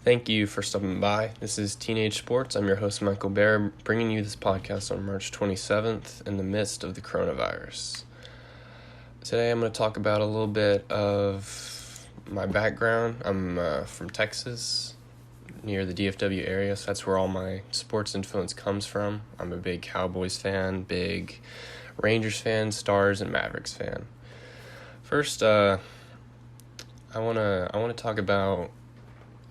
Thank you for stopping by. This is Teenage Sports. I'm your host, Michael Bear, bringing you this podcast on March 27th in the midst of the coronavirus. Today I'm going to talk about a little bit of my background. I'm from Texas, near the DFW area, so that's where all my sports influence comes from. I'm a big Cowboys fan, big Rangers fan, Stars, and Mavericks fan. First, I want to talk about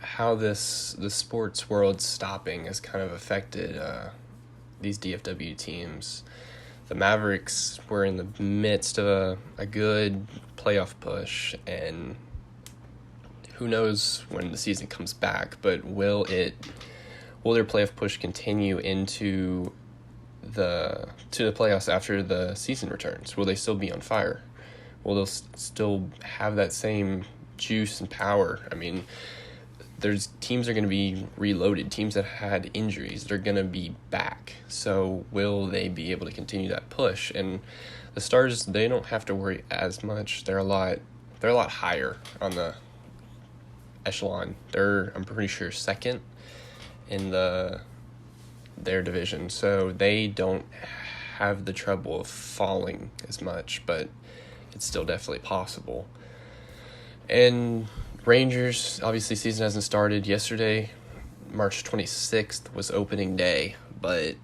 how the sports world stopping has kind of affected these DFW teams. The Mavericks were in the midst of a good playoff push, and who knows when the season comes back, but will their playoff push continue into the playoffs after the season returns? Will they still be on fire? Will they still have that same juice and power? I mean, teams are going to be reloaded. Teams that had injuries, they're going to be back. So will they be able to continue that push? And the Stars, they don't have to worry as much. They're a lot higher on the echelon. I'm pretty sure, second in their division. So they don't have the trouble of falling as much, but it's still definitely possible. And Rangers, obviously season hasn't started. Yesterday, March 26th, was opening day, but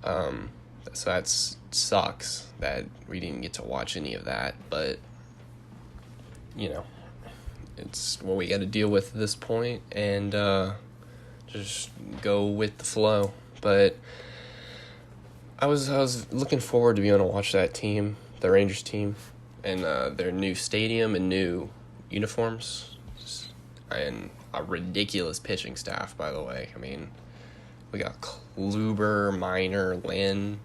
so that sucks that we didn't get to watch any of that, but it's what we got to deal with at this point, and just go with the flow. But I was looking forward to being able to watch that team, the Rangers team, and their new stadium and new uniforms, and a ridiculous pitching staff, by the way. I mean, we got Kluber, Minor, Lynn,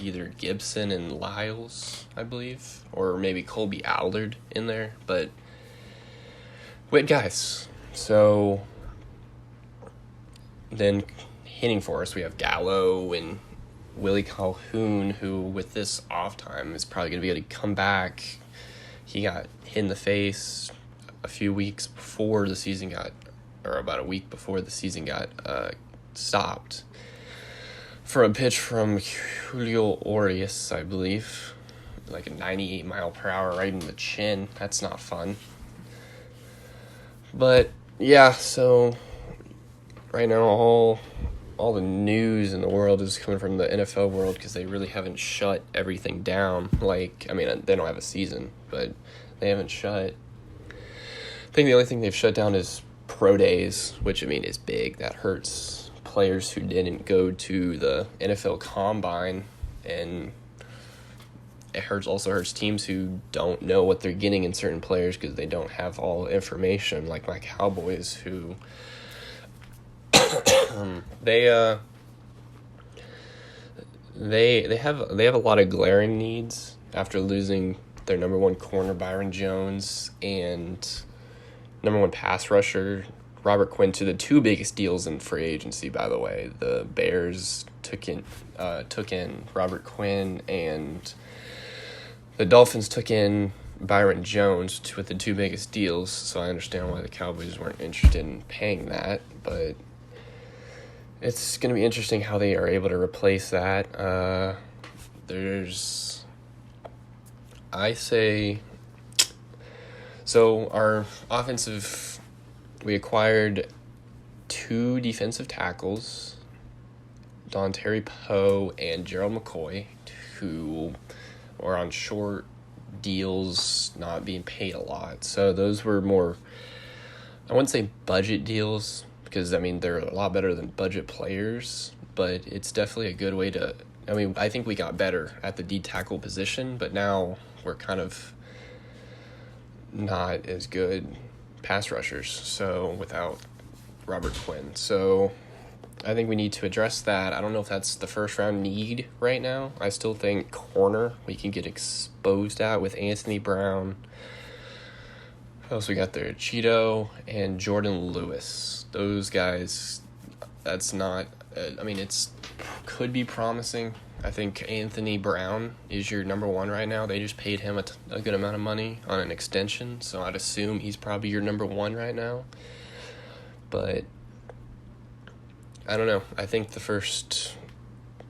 either Gibson and Lyles, I believe, or maybe Colby Allard in there, but wait, guys. So then hitting for us, we have Gallo and Willie Calhoun, who with this off time is probably going to be able to come back. He got hit in the face a few weeks before the season about a week before the season got stopped for a pitch from Julio Urias, I believe, like a 98 mile per hour right in the chin. That's not fun. But yeah, so right now all the news in the world is coming from the NFL world, because they really haven't shut everything down. They don't have a season, but they haven't shut. I think the only thing they've shut down is pro days, which, is big. That hurts players who didn't go to the NFL Combine, and it also hurts teams who don't know what they're getting in certain players because they don't have all the information, like my Cowboys, who they have a lot of glaring needs after losing their number one corner Byron Jones and number one pass rusher Robert Quinn to the two biggest deals in free agency. By the way, the Bears took in Robert Quinn, and the Dolphins took in Byron Jones with the two biggest deals. So I understand why the Cowboys weren't interested in paying that, but it's going to be interesting how they are able to replace that. So our offensive, we acquired two defensive tackles, Don Terry Poe and Gerald McCoy, who were on short deals, not being paid a lot. So those were more, I wouldn't say budget deals, because, they're a lot better than budget players, but it's definitely a good way to, I think we got better at the D-tackle position, but now we're kind of not as good pass rushers, so without Robert Quinn. So I think we need to address that. I don't know if that's the first round need right now. I still think corner we can get exposed at with Anthony Brown. Who else we got there? Cheeto and Jordan Lewis. Those guys, that's not, it's could be promising. I think Anthony Brown is your number one right now. They just paid him a good amount of money on an extension, so I'd assume he's probably your number one right now. But I don't know. I think the first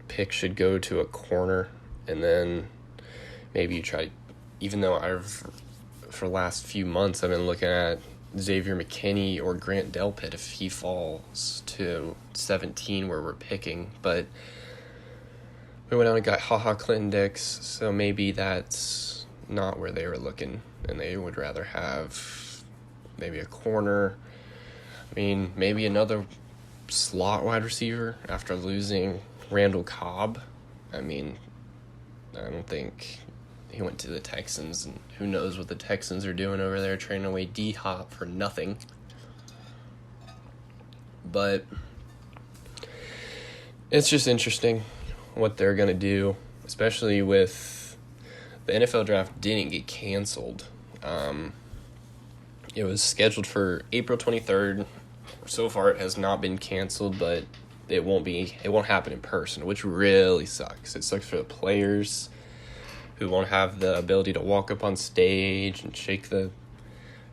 pick should go to a corner, and then maybe you try, even though for the last few months, I've been looking at Xavier McKinney or Grant Delpit if he falls to 17 where we're picking. But we went out and got HaHa Clinton-Dix, so maybe that's not where they were looking, and they would rather have maybe a corner. I mean, maybe another slot wide receiver after losing Randall Cobb. I mean, I don't think he went to the Texans, and who knows what the Texans are doing over there, trading away D-Hop for nothing. But it's just interesting what they're going to do, especially with the NFL draft didn't get canceled. It was scheduled for April 23rd. So far it has not been canceled, but it won't happen in person, which really sucks. It sucks for the players who won't have the ability to walk up on stage and shake the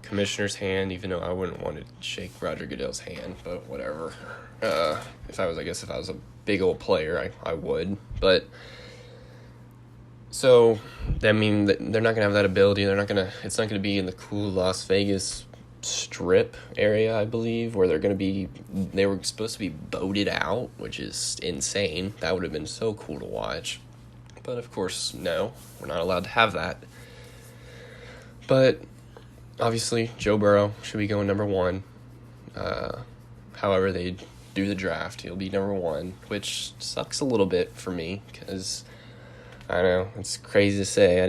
commissioner's hand, even though I wouldn't want to shake Roger Goodell's hand, but whatever. If I was a big old player, I would. But so that means that they're not gonna have that ability. It's not gonna be in the cool Las Vegas Strip area, I believe, where they were supposed to be boated out, which is insane. That would have been so cool to watch. But of course, no, we're not allowed to have that. But obviously, Joe Burrow should be going number one. However they do the draft, he'll be number one, which sucks a little bit for me because I don't know, it's crazy to say.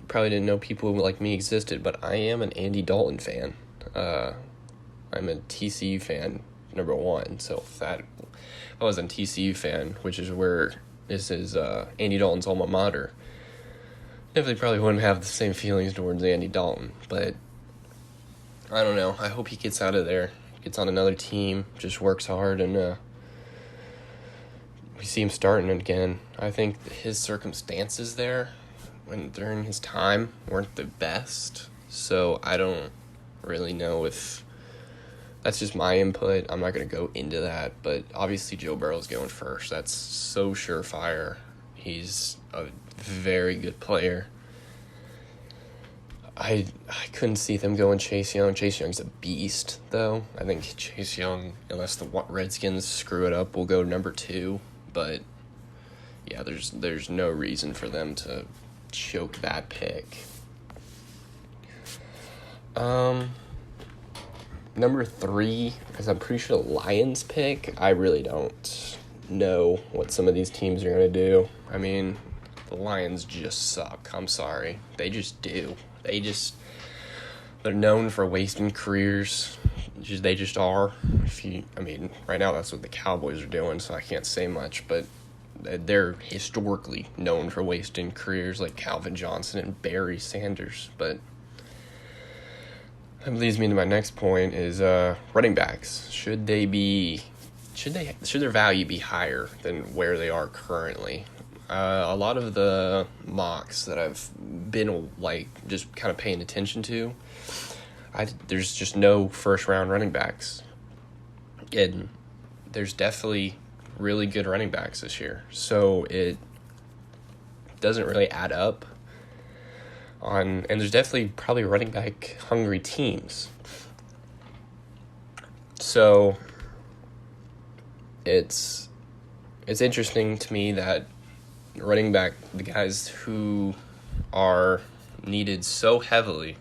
Probably didn't know people like me existed, but I am an Andy Dalton fan. I'm a TCU fan, number one. So if I was a TCU fan, which is where this is Andy Dalton's alma mater, definitely probably wouldn't have the same feelings towards Andy Dalton. But I don't know. I hope he gets out of there, gets on another team, just works hard, and we see him starting again. I think his circumstances there during his time weren't the best, so I don't really know if that's just my input. I'm not going to go into that, but obviously Joe Burrow's going first. That's so surefire. He's a very good player. I couldn't see them going Chase Young. Chase Young's a beast, though. I think Chase Young, unless the Redskins screw it up, will go number 2. But yeah, there's no reason for them to choke that pick. Number 3, because I'm pretty sure the Lions pick, I really don't know what some of these teams are going to do. I mean, the Lions just suck. I'm sorry. They just do. They're known for wasting careers. They just are. Right now that's what the Cowboys are doing, so I can't say much, but they're historically known for wasting careers like Calvin Johnson and Barry Sanders. But that leads me to my next point is running backs. Should their value be higher than where they are currently? A lot of the mocks that I've been just kind of paying attention to, there's just no first round running backs. And there's definitely really good running backs this year. So it doesn't really add up. And there's definitely probably running back hungry teams. So it's interesting to me that running back, the guys who are needed so heavily.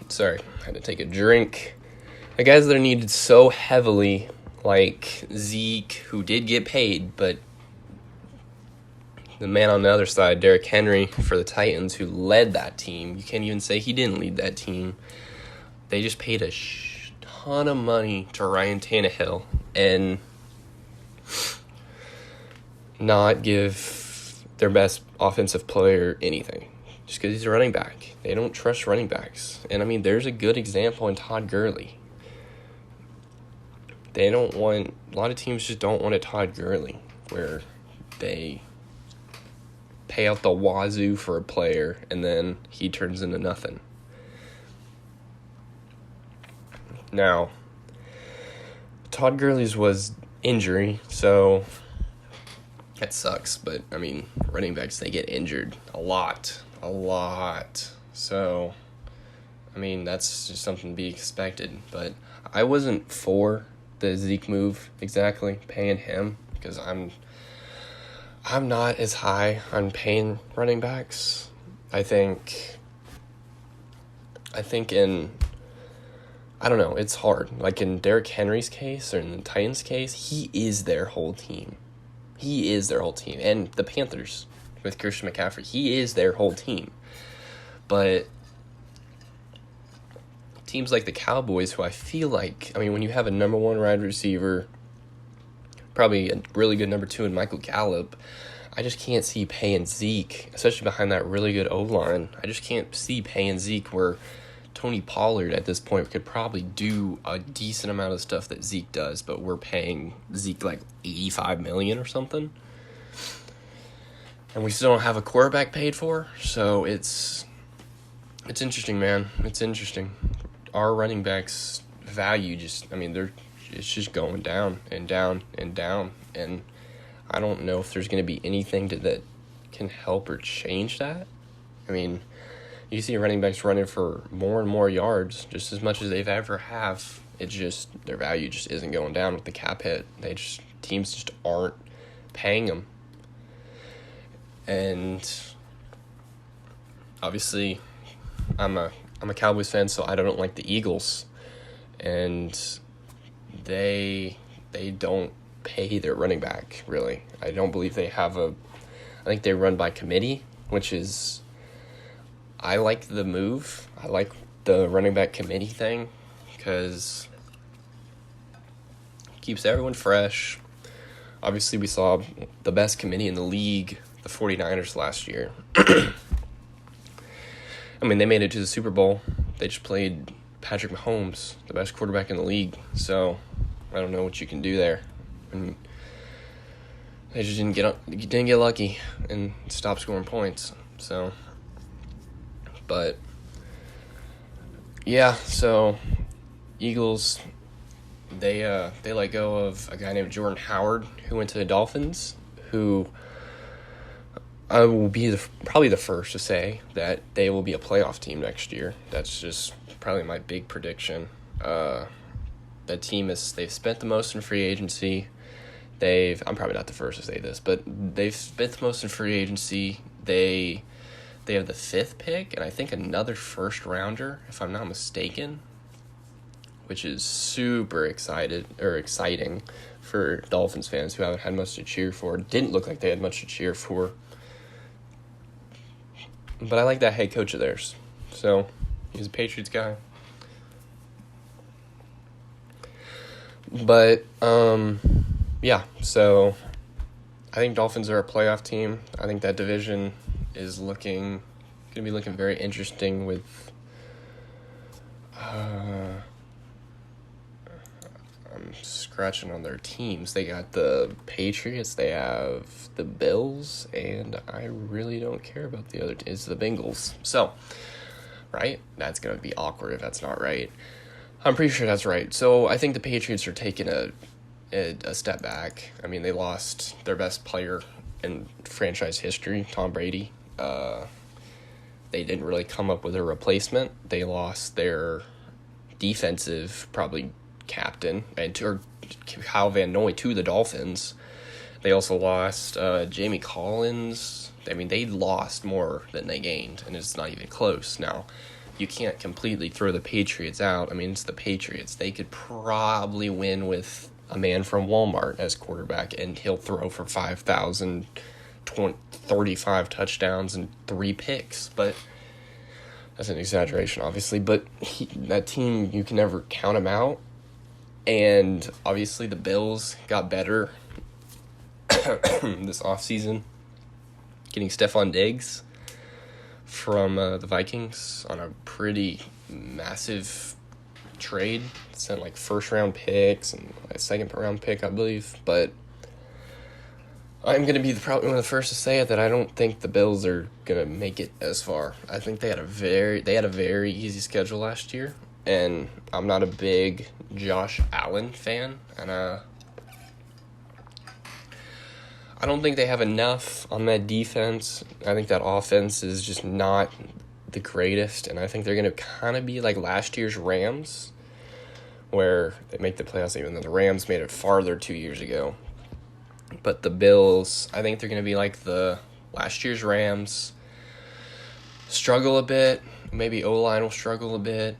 Sorry, I had to take a drink. The guys that are needed so heavily, like Zeke, who did get paid, but the man on the other side, Derrick Henry, for the Titans, who led that team, you can't even say he didn't lead that team. They just paid a ton of money to Ryan Tannehill and not give their best offensive player anything just because he's a running back. They don't trust running backs. And, there's a good example in Todd Gurley. A lot of teams just don't want a Todd Gurley where they pay out the wazoo for a player and then he turns into nothing. Now, Todd Gurley's was injury, so that sucks. But, I mean, running backs, they get injured a lot. So, I mean, that's just something to be expected. But I wasn't for the Zeke move exactly, paying him, because I'm not as high on paying running backs. I think I don't know, it's hard. Like in Derrick Henry's case or in the Titans' case, he is their whole team. And the Panthers with Christian McCaffrey, he is their whole team. But teams like the Cowboys, who I feel like, I mean, when you have a number one wide receiver, probably a really good number two in Michael Gallup, I just can't see paying Zeke, especially behind that really good O-line. I just can't see paying Zeke where Tony Pollard at this point could probably do a decent amount of stuff that Zeke does, but we're paying Zeke like $85 million or something. And we still don't have a quarterback paid for, so it's interesting, man. It's interesting. Our running backs' value it's just going down and down and down, and I don't know if there's going to be anything that can help or change that. I mean, you see running backs running for more and more yards, just as much as they've ever have. It's just their value just isn't going down with the cap hit. Teams just aren't paying them, and obviously, I'm a Cowboys fan, so I don't like the Eagles, and they don't pay their running back, really. I don't believe they have I think they run by committee, which is, I like the move. I like the running back committee thing because it keeps everyone fresh. Obviously, we saw the best committee in the league, the 49ers, last year. I mean, they made it to the Super Bowl. They just played Patrick Mahomes, the best quarterback in the league. So, I don't know what you can do there. And they just didn't get lucky and stop scoring points. So, but yeah, so Eagles, they let go of a guy named Jordan Howard who went to the Dolphins, who I will be probably the first to say that they will be a playoff team next year. That's just probably my big prediction. That team they've spent the most in free agency. I'm probably not the first to say this, but they've spent the most in free agency. They have the 5th pick, and I think another first rounder, if I'm not mistaken, which is super exciting for Dolphins fans who haven't had much to cheer for. Didn't look like they had much to cheer for. But I like that head coach of theirs. So, he's a Patriots guy. But, yeah, so I think Dolphins are a playoff team. I think that division is going to be looking very interesting with, I'm scratching on their teams. They got the Patriots, they have the Bills, and I really don't care about the other team. It's the Bengals. So, right? That's going to be awkward if that's not right. I'm pretty sure that's right. So I think the Patriots are taking a step back. I mean, they lost their best player in franchise history, Tom Brady. They didn't really come up with a replacement. They lost their defensive, probably captain, or Kyle Van Noy, to the Dolphins. They also lost Jamie Collins. I mean, they lost more than they gained, and it's not even close. Now, you can't completely throw the Patriots out. I mean, it's the Patriots. They could probably win with a man from Walmart as quarterback, and he'll throw for 35 touchdowns and 3 picks. But that's an exaggeration, obviously. But that team, you can never count him out. And obviously the Bills got better this offseason, getting Stephon Diggs from the Vikings on a pretty massive trade. Sent like first-round picks and a second-round pick, I believe. But I'm going to be probably one of the first to say it that I don't think the Bills are going to make it as far. I think they had a very easy schedule last year, and I'm not a big Josh Allen fan, and I don't think they have enough on that defense. I think that offense is just not the greatest, and I think they're going to kind of be like last year's Rams, where they make the playoffs, even though the Rams made it farther 2 years ago. But the Bills, I think they're going to be like the last year's Rams, struggle a bit. Maybe O-line will struggle a bit.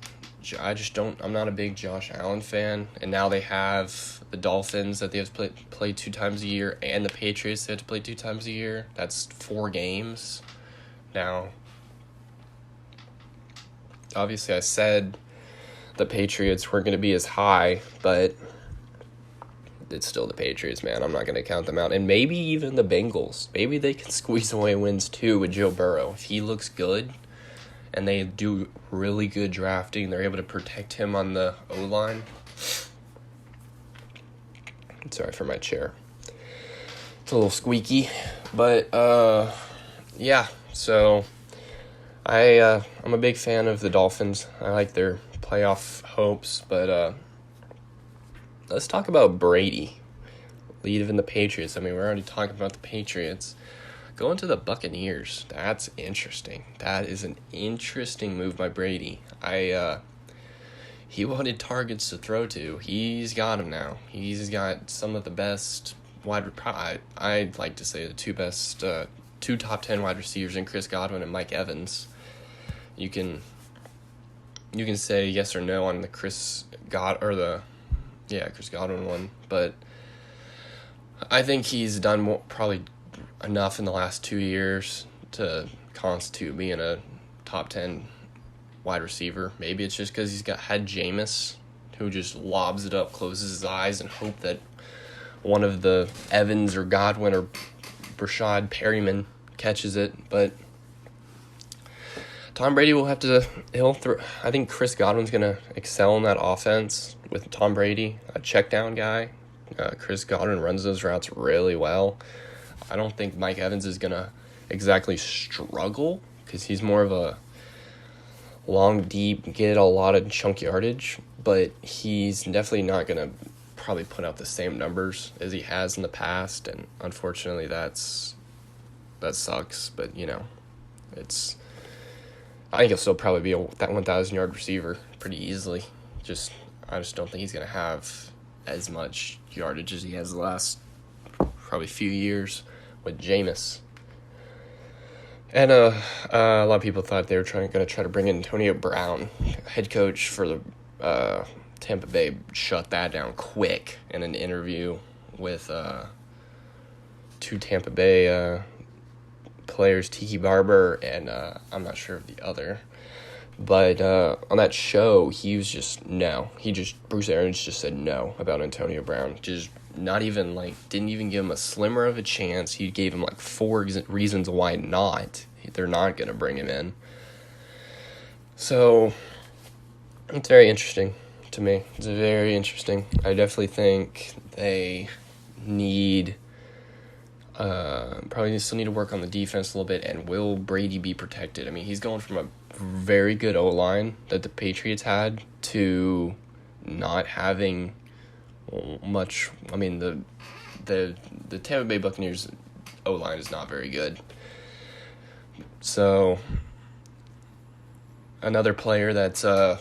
I'm not a big Josh Allen fan. And now they have the Dolphins that they have to play 2 times a year, and the Patriots they have to play 2 times a year. That's 4 games. Now, obviously I said the Patriots weren't going to be as high, but it's still the Patriots, man. I'm not going to count them out. And maybe even the Bengals. Maybe they can squeeze away wins too with Joe Burrow. If he looks good and they do really good drafting, they're able to protect him on the O-line. Sorry for my chair. It's a little squeaky. But, yeah. So, I'm a big fan of the Dolphins. I like their playoff hopes, but let's talk about Brady leaving the Patriots. I mean, we're already talking about the Patriots. Going to the Buccaneers, that's interesting. That is an interesting move by Brady. He wanted targets to throw to. He's got them now. He's got some of the best I'd like to say the 2 best, 2 top 10 wide receivers in Chris Godwin and Mike Evans. You can say yes or no on the Chris Godwin one, but I think he's done probably enough in the last 2 years to constitute being a top 10 wide receiver. Maybe it's just because he's had Jameis, who just lobs it up, closes his eyes, and hope that one of the Evans or Godwin or Brashad Perryman catches it, but Tom Brady will have to, I think Chris Godwin's going to excel in that offense with Tom Brady, a check down guy. Chris Godwin runs those routes really well. I don't think Mike Evans is going to exactly struggle because he's more of a long, deep, get a lot of chunk yardage, but he's definitely not going to probably put out the same numbers as he has in the past, and unfortunately that sucks, but I think he'll still probably be that 1,000-yard receiver pretty easily. I just don't think he's going to have as much yardage as he has the last probably few years with Jameis. And a lot of people thought they were going to try to bring in Antonio Brown, head coach for the Tampa Bay. Shut that down quick in an interview with 2 Tampa Bay players, Tiki Barber and I'm not sure of the other, but on that show Bruce Arians just said no about Antonio Brown. Just not even didn't even give him a slimmer of a chance. He gave him 4 reasons why they're not going to bring him in. So it's very interesting to me. It's very interesting. I definitely think they probably still need to work on the defense a little bit, and will Brady be protected? I mean, he's going from a very good O-line that the Patriots had to not having much. I mean, the Tampa Bay Buccaneers O-line is not very good. So, another player that's a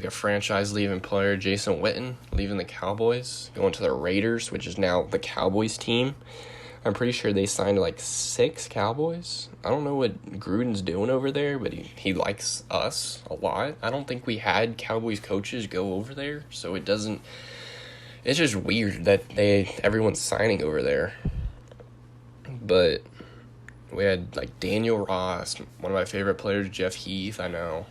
franchise-leaving player, Jason Witten, leaving the Cowboys, going to the Raiders, which is now the Cowboys team. I'm pretty sure they signed 6 Cowboys. I don't know what Gruden's doing over there, but he likes us a lot. I don't think we had Cowboys coaches go over there, so it's just weird that everyone's signing over there. But we had Daniel Ross, one of my favorite players, Jeff Heath, I know.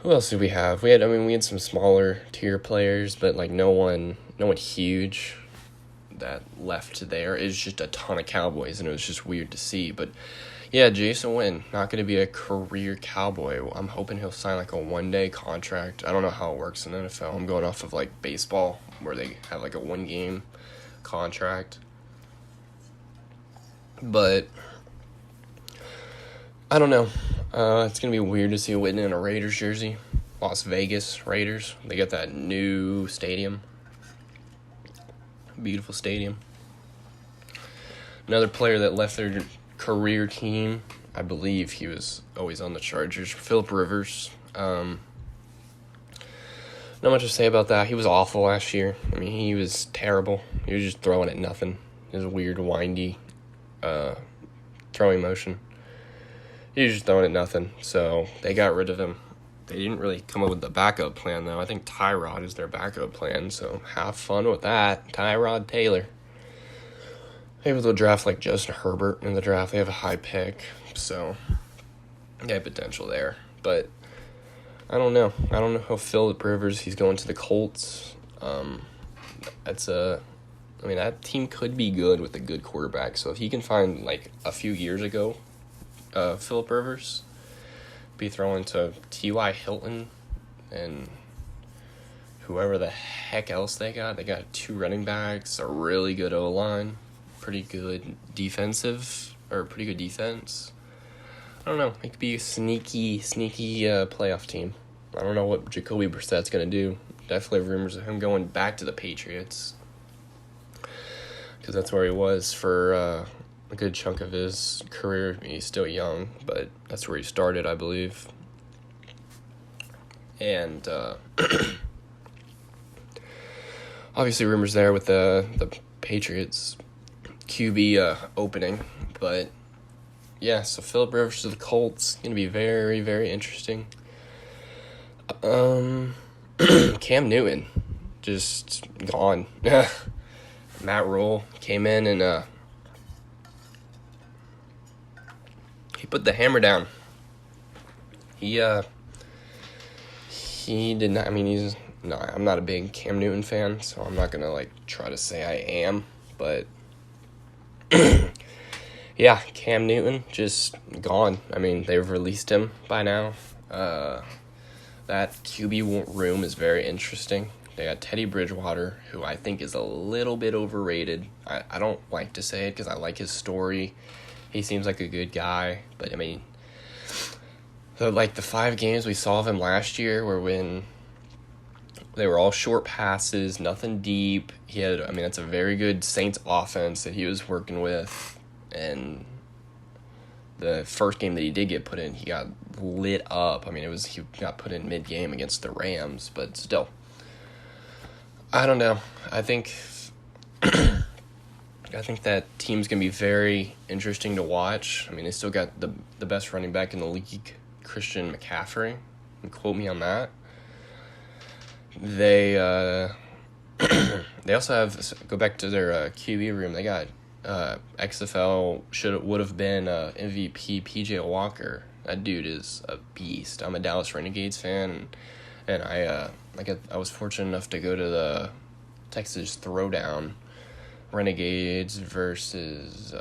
Who else did we have? We had some smaller tier players, but no one huge that left there. It was just a ton of Cowboys, and it was just weird to see. But yeah, Jason Witten, not going to be a career Cowboy. I'm hoping he'll sign a one-day contract. I don't know how it works in the NFL. I'm going off of baseball, where they have a one-game contract. But I don't know. It's going to be weird to see Witten in a Raiders jersey. Las Vegas Raiders. They got that new stadium. Beautiful stadium. Another player that left their career team, I believe he was always on the Chargers, Phillip Rivers. Not much to say about that. He was awful last year. I mean, he was terrible. He was just throwing at nothing. His weird, windy throwing motion. He was just throwing at nothing, so they got rid of him. They didn't really come up with the backup plan, though. I think Tyrod is their backup plan, so have fun with that. Tyrod Taylor. Maybe they'll draft like Justin Herbert in the draft. They have a high pick, so they have potential there. But I don't know. I don't know how Phillip Rivers, he's going to the Colts. That team could be good with a good quarterback. So if he can find, like, a few years ago, Phillip Rivers, be throwing to T.Y. Hilton and whoever the heck else they got. They got 2 running backs, a really good O-line, pretty good defense. I don't know. It could be a sneaky playoff team. I don't know what Jacoby Brissett's going to do. Definitely rumors of him going back to the Patriots, because that's where he was for a good chunk of his career. He's still young, but that's where he started, I believe. And obviously rumors there with the Patriots QB opening. But yeah, so Phillip Rivers to the Colts, going to be very, very interesting. Cam Newton, just gone. Matt Rule came in and he put the hammer down. He did not. I mean, I'm not a big Cam Newton fan, so I'm not gonna try to say I am, but yeah, Cam Newton just gone. I mean, they've released him by now. That QB room is very interesting. They got Teddy Bridgewater, who I think is a little bit overrated. I don't like to say it because I like his story. He seems like a good guy, but I mean, the 5 games we saw of him last year were when they were all short passes, nothing deep. That's a very good Saints offense that he was working with, and the first game that he did get put in, he got lit up. I mean, he got put in mid-game against the Rams, but still, I don't know. I think that team's going to be very interesting to watch. I mean, they still got the best running back in the league, Christian McCaffrey. And quote me on that. They also have, go back to their QB room, they got XFL would have been MVP PJ Walker. That dude is a beast. I'm a Dallas Renegades fan, and I was fortunate enough to go to the Texas Throwdown, Renegades versus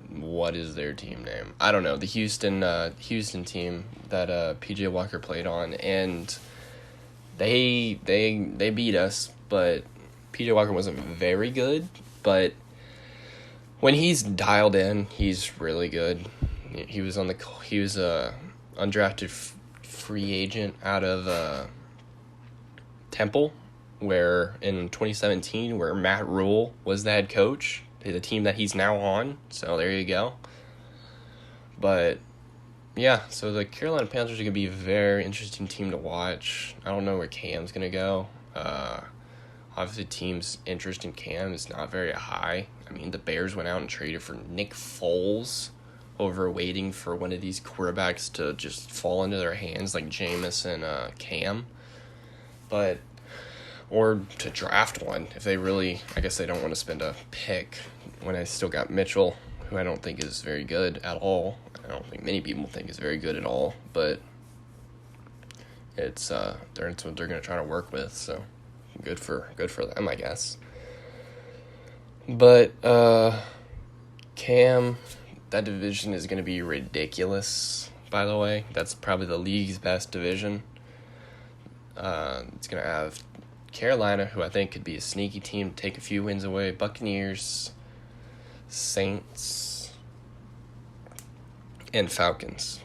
what is their team name? I don't know. The Houston team that PJ Walker played on, and they beat us, but PJ Walker wasn't very good, but when he's dialed in, he's really good. He was a undrafted free agent out of Temple, where in 2017, where Matt Rule was the head coach, the team that he's now on. So there you go. But yeah, so the Carolina Panthers are going to be a very interesting team to watch. I don't know where Cam's going to go. Obviously, team's interest in Cam is not very high. I mean, the Bears went out and traded for Nick Foles over waiting for one of these quarterbacks to just fall into their hands like Jameis and Cam. Or to draft one if they really, I guess they don't want to spend a pick when I still got Mitchell, who I don't think is very good at all. I don't think many people think is very good at all, but it's what they're going to try to work with, so good for them, I guess. But Cam, that division is going to be ridiculous, by the way. That's probably the league's best division. It's going to have Carolina, who I think could be a sneaky team, take a few wins away. Buccaneers, Saints, and Falcons.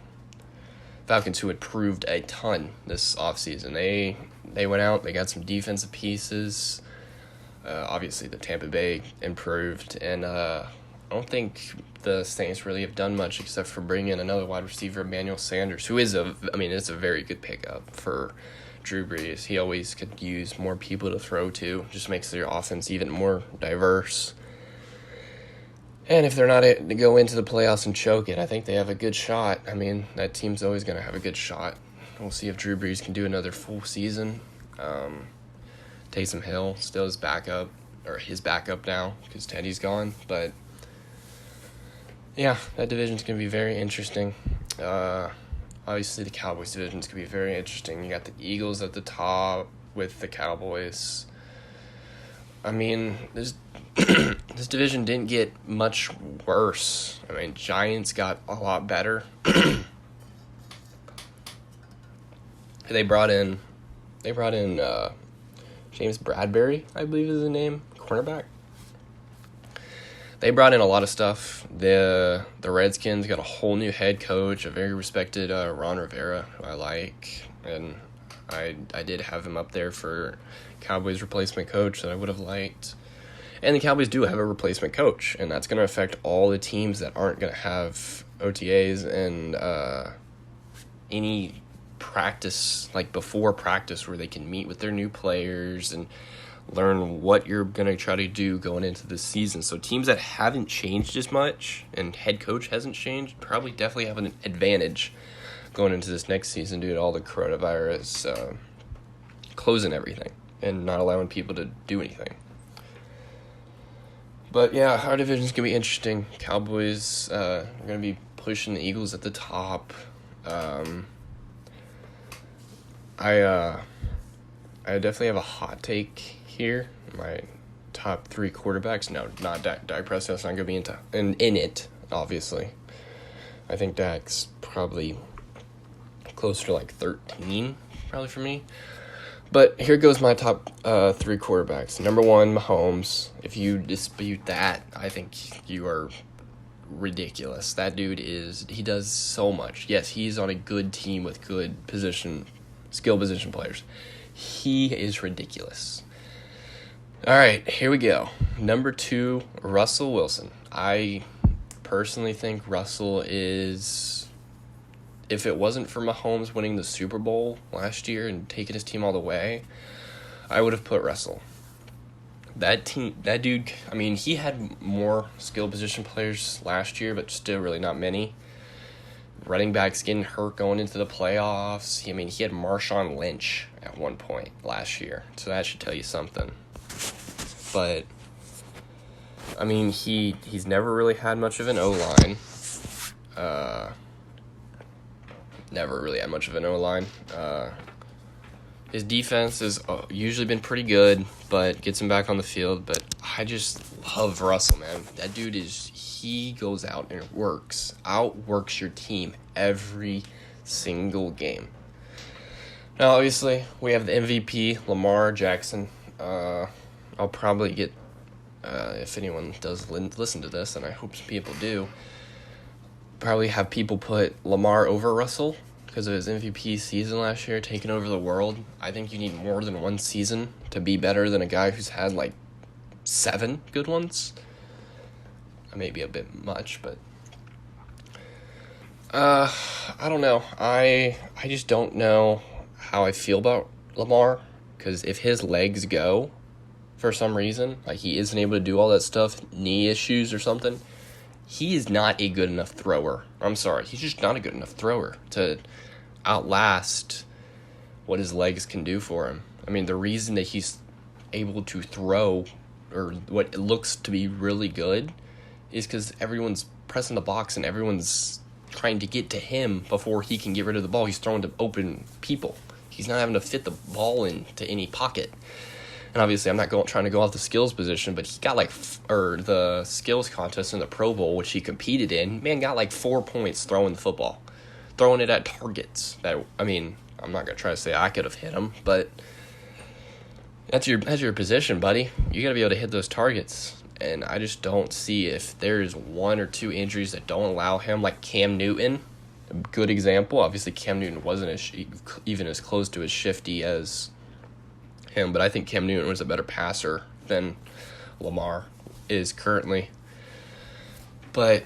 Falcons, who had proved a ton this offseason. They went out, they got some defensive pieces. Obviously, the Tampa Bay improved, and I don't think the Saints really have done much except for bringing in another wide receiver, Emmanuel Sanders, who it's a very good pickup for Drew Brees. He always could use more people to throw to, just makes their offense even more diverse. And if they're not able to go into the playoffs and choke it, I think they have a good shot. I mean, that team's always going to have a good shot. We'll see if Drew Brees can do another full season. Taysom Hill still his backup now because Teddy's gone. But, yeah, that division's going to be very interesting. Obviously, the Cowboys division's going to be very interesting. You got the Eagles at the top with the Cowboys. I mean, this division didn't get much worse. I mean, Giants got a lot better. They brought in James Bradbury, I believe is the name, cornerback. They brought in a lot of stuff. The Redskins got a whole new head coach, a very respected Ron Rivera, who I like, and I did have him up there for Cowboys replacement coach that I would have liked. And the Cowboys do have a replacement coach, and that's going to affect all the teams that aren't going to have OTAs and any practice, like before practice, where they can meet with their new players and learn what you're going to try to do going into the season. So teams that haven't changed as much and head coach hasn't changed probably definitely have an advantage going into this next season due to all the coronavirus closing everything and not allowing people to do anything. But yeah, our division's going to be interesting. Cowboys are going to be pushing the Eagles at the top. I definitely have a hot take here. My top 3 quarterbacks. No, not Dak. Dak Prescott's not going to be in it, obviously. I think Dak's probably closer to like 13, probably for me. But here goes my top 3 quarterbacks. Number 1, Mahomes. If you dispute that, I think you are ridiculous. That dude he does so much. Yes, he's on a good team with good skill position players. He is ridiculous. All right, here we go. Number 2, Russell Wilson. I personally think Russell is, if it wasn't for Mahomes winning the Super Bowl last year and taking his team all the way, I would have put Russell. That dude, I mean, he had more skill position players last year, but still really not many. Running backs getting hurt going into the playoffs. He had Marshawn Lynch at one point last year, so that should tell you something. But, I mean, he's never really had much of an O-line. Never really had much of an O-line. His defense has usually been pretty good, but gets him back on the field. But I just love Russell, man. That dude he goes out and outworks your team every single game. Now, obviously, we have the MVP, Lamar Jackson. I'll probably get, if anyone does listen to this, and I hope some people do, probably have people put Lamar over Russell because of his MVP season last year, taking over the world. I think you need more than one season to be better than a guy who's had like 7 good ones. Maybe a bit much, but I don't know. I just don't know how I feel about Lamar, because if his legs go for some reason, like he isn't able to do all that stuff, knee issues or something, he is not a good enough thrower. I'm sorry, he's just not a good enough thrower to outlast what his legs can do for him. I mean, the reason that he's able to throw, or what looks to be really good, is because everyone's pressing the box and everyone's trying to get to him before he can get rid of the ball. He's throwing to open people. He's not having to fit the ball into any pocket. And obviously, I'm not trying to go off the skills position, but he got the skills contest in the Pro Bowl, which he competed in. Man got like 4 points throwing the football, throwing it at targets. I'm not gonna try to say I could have hit him, but that's your position, buddy. You gotta be able to hit those targets. And I just don't see if there's one or two injuries that don't allow him, like Cam Newton, a good example. Obviously, Cam Newton wasn't even as close to as shifty as him, but I think Cam Newton was a better passer than Lamar is currently. But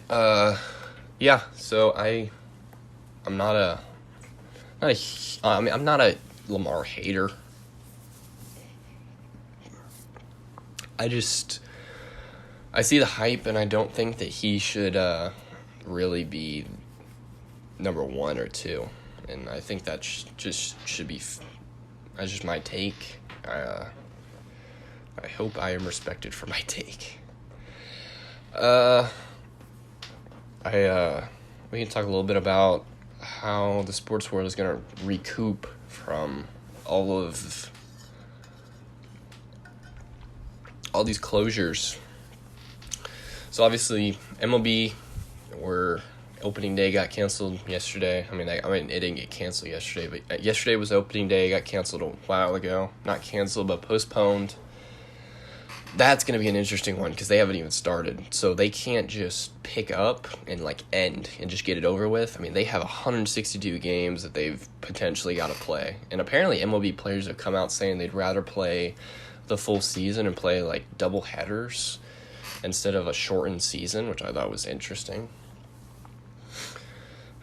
yeah, so I'm not a Lamar hater. I see the hype, and I don't think that he should really be number 1 or 2. And I think that just should be. That's just my take. I hope I am respected for my take. We can talk a little bit about how the sports world is going to recoup from all these closures. So obviously, MLB, opening day got canceled yesterday. I mean, it didn't get canceled yesterday, but yesterday was opening day. It got canceled a while ago. Not canceled, but postponed. That's going to be an interesting one because they haven't even started. So they can't just pick up and end and just get it over with. I mean, they have 162 games that they've potentially got to play. And apparently MLB players have come out saying they'd rather play the full season and play double headers instead of a shortened season, which I thought was interesting.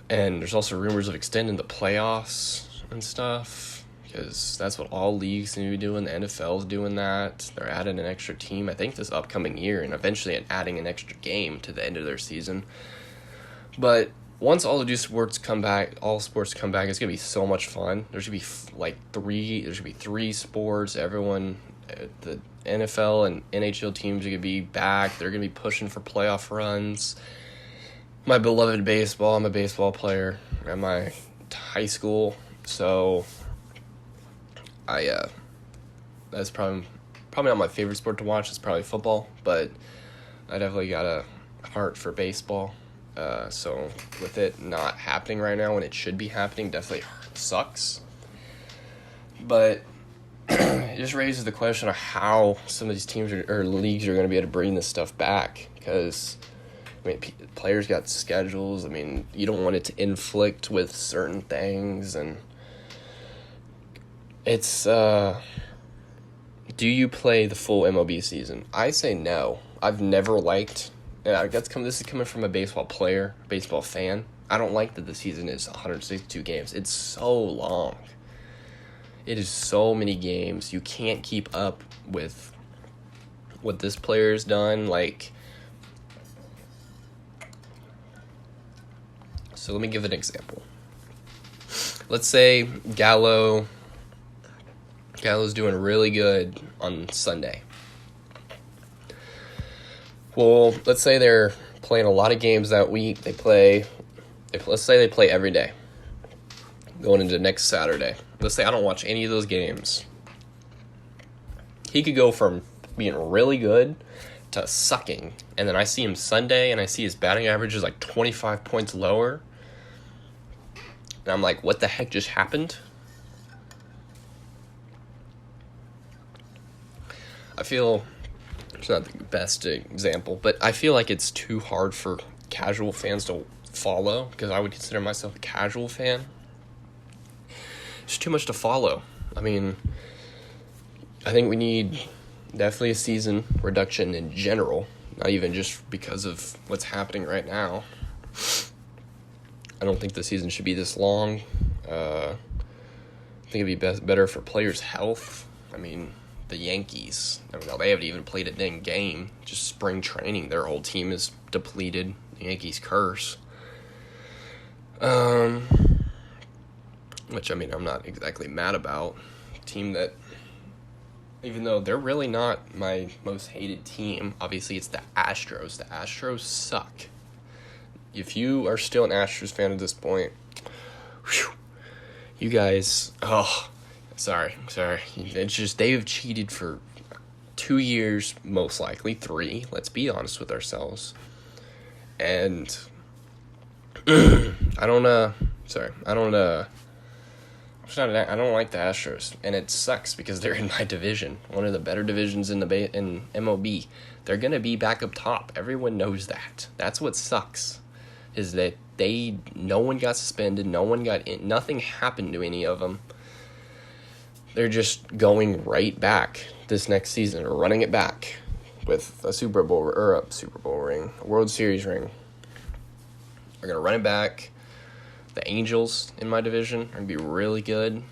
And there's also rumors of extending the playoffs and stuff, because that's what all leagues seem to be doing. The NFL's doing that. They're adding an extra team, I think, this upcoming year, and eventually adding an extra game to the end of their season. But once all sports come back, it's going to be so much fun. There's going to be three sports. Everyone, the NFL and NHL teams are going to be back. They're going to be pushing for playoff runs. My beloved baseball, I'm a baseball player at my high school, so that's probably not my favorite sport to watch. It's probably football, but I definitely got a heart for baseball. So with it not happening right now when it should be happening, definitely sucks. But it just raises the question of how some of these teams or leagues are going to be able to bring this stuff back, because players got schedules. You don't want it to inflict with certain things, and it's do you play the full MLB season? I say no. I've never liked, and this is coming from a baseball player, baseball fan. I don't like that the season is 162 games. It's so long. It is so many games. You can't keep up with what this player's done. So let me give an example. Let's say Gallo's doing really good on Sunday. Well, let's say they're playing a lot of games that week. Let's say they play every day going into next Saturday. Let's say I don't watch any of those games. He could go from being really good to sucking, and then I see him Sunday and I see his batting average is 25 points lower. And I'm like, what the heck just happened? I feel it's not the best example, but I feel like it's too hard for casual fans to follow, because I would consider myself a casual fan. It's too much to follow. I think we need definitely a season reduction in general, not even just because of what's happening right now. I don't think the season should be this long. I think it'd be better for players' health. The Yankees, they haven't even played a dang game. Just spring training, their whole team is depleted. The Yankees curse. Which, I'm not exactly mad about. Team that, even though they're really not my most hated team, obviously it's the Astros. The Astros suck. If you are still an Astros fan at this point, you guys, sorry. It's just they've cheated for 2 years, most likely 3. Let's be honest with ourselves. And I don't like the Astros, and it sucks because they're in my division, one of the better divisions in MLB. they're going to be back up top. Everyone knows that. That's what sucks, is that no one got suspended, nothing happened to any of them. They're just going right back this next season, or running it back with a Super Bowl ring, a World Series ring. They're going to run it back. The Angels in my division are going to be really good.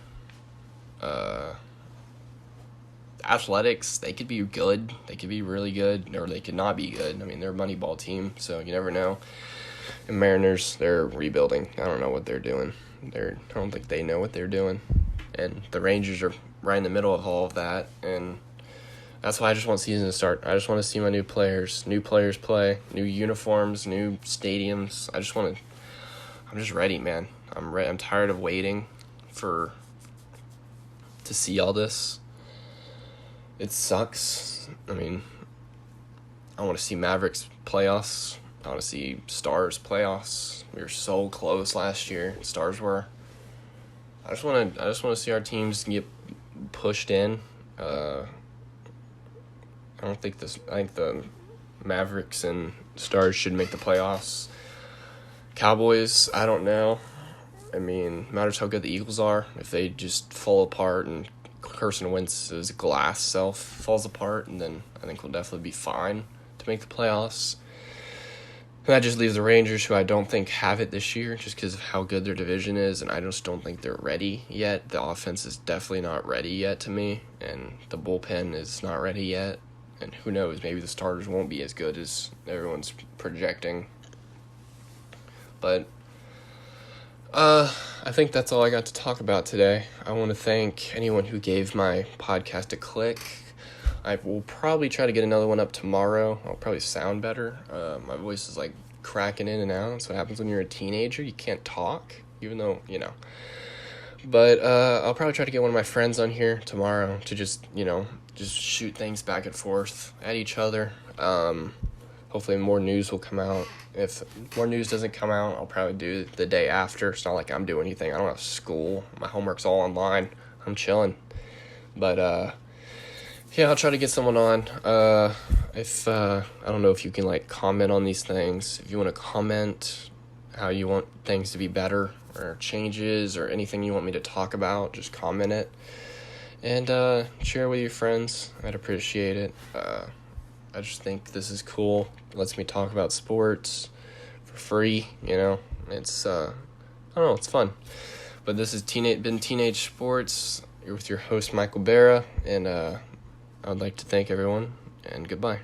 Athletics, they could be good. They could be really good, or they could not be good. I mean, they're a Moneyball team, so you never know. And Mariners, they're rebuilding. I don't know what they're doing. I don't think they know what they're doing. And the Rangers are right in the middle of all of that, and that's why I just want season to start. I just want to see my new players play, new uniforms, new stadiums. I'm just ready, man. I'm tired of waiting to see all this. It sucks. I mean, I want to see Mavericks playoffs. I want to see Stars playoffs. We were so close last year. Stars were. I just want to see our teams get pushed in. I think the Mavericks and Stars should make the playoffs. Cowboys, I don't know. I mean, matters how good the Eagles are. If they just fall apart and Carson Wentz's glass self falls apart, and then I think we'll definitely be fine to make the playoffs. And that just leaves the Rangers, who I don't think have it this year, just because of how good their division is, and I just don't think they're ready yet. The offense is definitely not ready yet to me, and the bullpen is not ready yet. And who knows, maybe the starters won't be as good as everyone's projecting. But I think that's all I got to talk about today. I want to thank anyone who gave my podcast a click. I will probably try to get another one up tomorrow. I'll probably sound better. My voice is like cracking in and out. That's what happens when you're a teenager. You can't talk, even though, But I'll probably try to get one of my friends on here tomorrow to just shoot things back and forth at each other. Hopefully more news will come out. If more news doesn't come out, I'll probably do it the day after. It's not like I'm doing anything. I don't have school. My homework's all online. I'm chilling. But, yeah, I'll try to get someone on. If I don't know if you can, comment on these things. If you want to comment how you want things to be better or changes or anything you want me to talk about, just comment it. And share with your friends. I'd appreciate it. I just think this is cool. It lets me talk about sports for free, It's, I don't know, it's fun. But this has been Teenage Sports. You're with your host, Michael Berra, and I'd like to thank everyone, and goodbye.